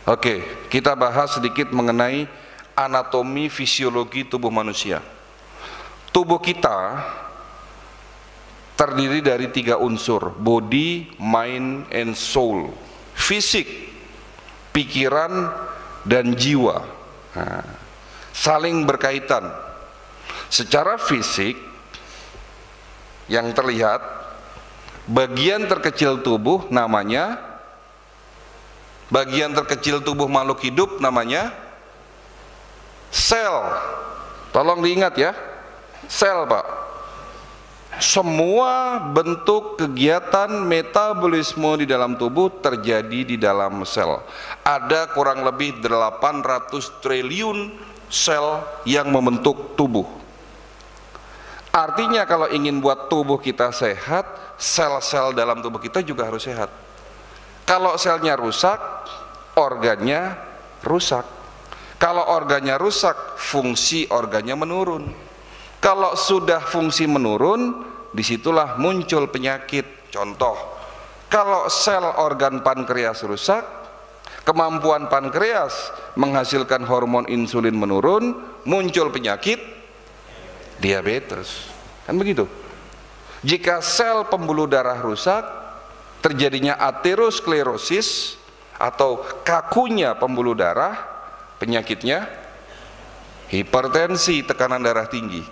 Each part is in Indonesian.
Oke, kita bahas sedikit mengenai anatomi fisiologi tubuh manusia. Tubuh kita terdiri dari 3 unsur: body, mind, and soul. Fisik, pikiran, dan jiwa. Nah, saling berkaitan. Secara fisik yang terlihat, bagian terkecil tubuh makhluk hidup namanya sel. Tolong diingat ya, sel Pak. Semua bentuk kegiatan metabolisme di dalam tubuh terjadi di dalam sel. Ada kurang lebih 800 triliun sel yang membentuk tubuh. Artinya kalau ingin buat tubuh kita sehat, sel-sel dalam tubuh kita juga harus sehat. Kalau selnya rusak, organnya rusak. Kalau organnya rusak, fungsi organnya menurun. Kalau sudah fungsi menurun, disitulah muncul penyakit. Contoh, kalau sel organ pankreas rusak, kemampuan pankreas menghasilkan hormon insulin menurun, muncul penyakit diabetes. Kan begitu. Jika sel pembuluh darah rusak, terjadinya aterosklerosis atau kakunya pembuluh darah, penyakitnya hipertensi, tekanan darah tinggi.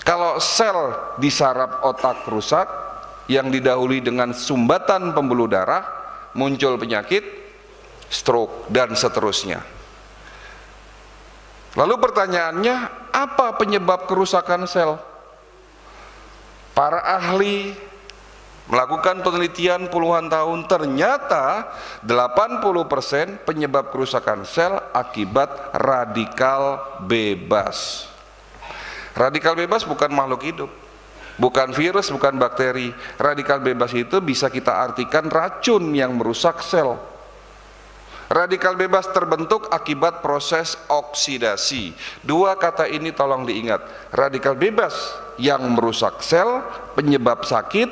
Kalau sel di saraf otak rusak yang didahului dengan sumbatan pembuluh darah, muncul penyakit stroke dan seterusnya. Lalu pertanyaannya, apa penyebab kerusakan sel? Para ahli melakukan penelitian puluhan tahun, ternyata 80% penyebab kerusakan sel akibat radikal bebas. Radikal bebas bukan makhluk hidup, bukan virus, bukan bakteri. Radikal bebas itu bisa kita artikan racun yang merusak sel. Radikal bebas terbentuk akibat proses oksidasi. 2 kata ini tolong diingat. Radikal bebas yang merusak sel, penyebab sakit.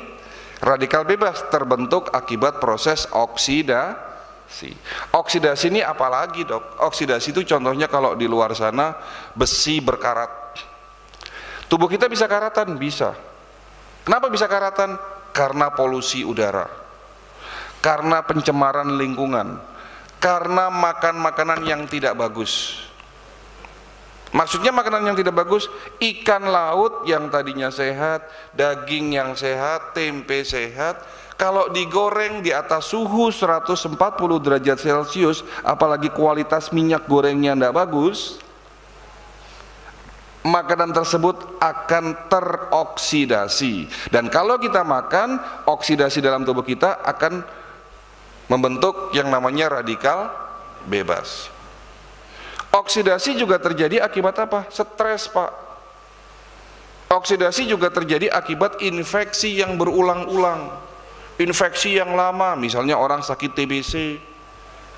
Radikal bebas terbentuk akibat proses oksidasi. Oksidasi ini apalagi dok? Oksidasi itu contohnya kalau di luar sana besi berkarat. Tubuh kita bisa karatan? Bisa. Kenapa bisa karatan? Karena polusi udara, karena pencemaran lingkungan, karena makan makanan yang tidak bagus. Maksudnya makanan yang tidak bagus, ikan laut yang tadinya sehat, daging yang sehat, tempe sehat, kalau digoreng di atas suhu 140 derajat Celcius, apalagi kualitas minyak gorengnya tidak bagus, makanan tersebut akan teroksidasi. Dan kalau kita makan, oksidasi dalam tubuh kita akan membentuk yang namanya radikal bebas. Oksidasi juga terjadi akibat apa? Stres Pak. Oksidasi juga terjadi akibat infeksi yang berulang-ulang, infeksi yang lama. Misalnya orang sakit TBC,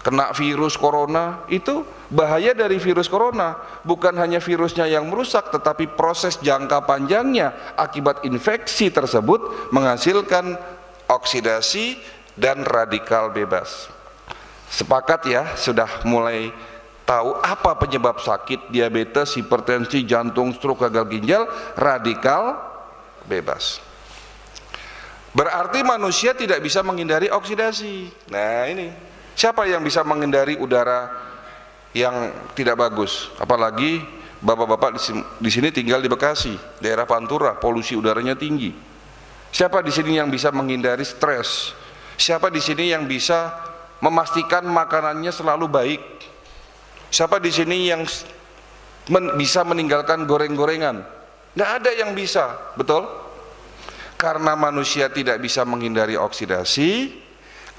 kena virus corona. Itu bahaya dari virus corona, bukan hanya virusnya yang merusak, tetapi proses jangka panjangnya akibat infeksi tersebut menghasilkan oksidasi dan radikal bebas. Sepakat ya, sudah mulai tahu apa penyebab sakit diabetes, hipertensi, jantung, stroke, gagal ginjal? Radikal bebas. Berarti manusia tidak bisa menghindari oksidasi. Nah ini, siapa yang bisa menghindari udara yang tidak bagus? Apalagi bapak-bapak di sini tinggal di Bekasi, daerah Pantura, polusi udaranya tinggi. Siapa di sini yang bisa menghindari stres? Siapa di sini yang bisa memastikan makanannya selalu baik? Siapa di sini yang bisa meninggalkan goreng-gorengan? Nggak ada yang bisa, betul? Karena manusia tidak bisa menghindari oksidasi,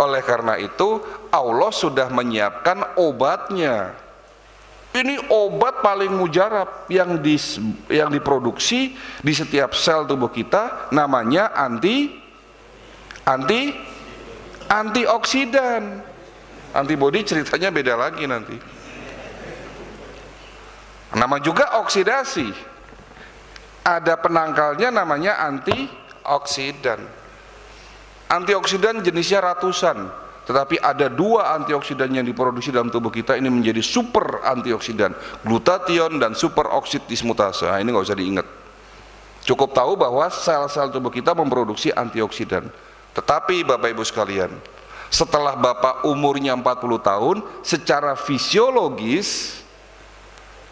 oleh karena itu Allah sudah menyiapkan obatnya. Ini obat paling mujarab yang diproduksi di setiap sel tubuh kita, namanya antioksidan. Antibody ceritanya beda lagi nanti. Nama juga oksidasi, ada penangkalnya namanya antioksidan. Antioksidan jenisnya ratusan, tetapi ada dua antioksidan yang diproduksi dalam tubuh kita ini menjadi super antioksidan, glutathione dan super oksid dismutase. Nah, ini nggak usah diingat, cukup tahu bahwa sel-sel tubuh kita memproduksi antioksidan. Tetapi Bapak Ibu sekalian, setelah Bapak umurnya 40 tahun, secara fisiologis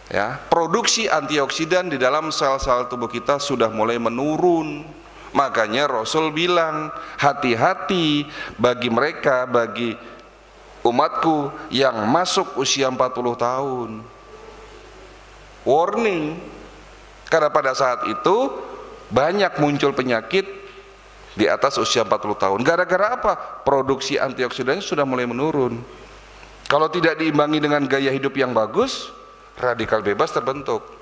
ya, produksi antioksidan di dalam sel-sel tubuh kita sudah mulai menurun. Makanya Rasul bilang, hati-hati bagi mereka, bagi umatku yang masuk usia 40 tahun. Warning, karena pada saat itu banyak muncul penyakit di atas usia 40 tahun. Gara-gara apa? Produksi antioksidannya sudah mulai menurun. Kalau tidak diimbangi dengan gaya hidup yang bagus, radikal bebas terbentuk.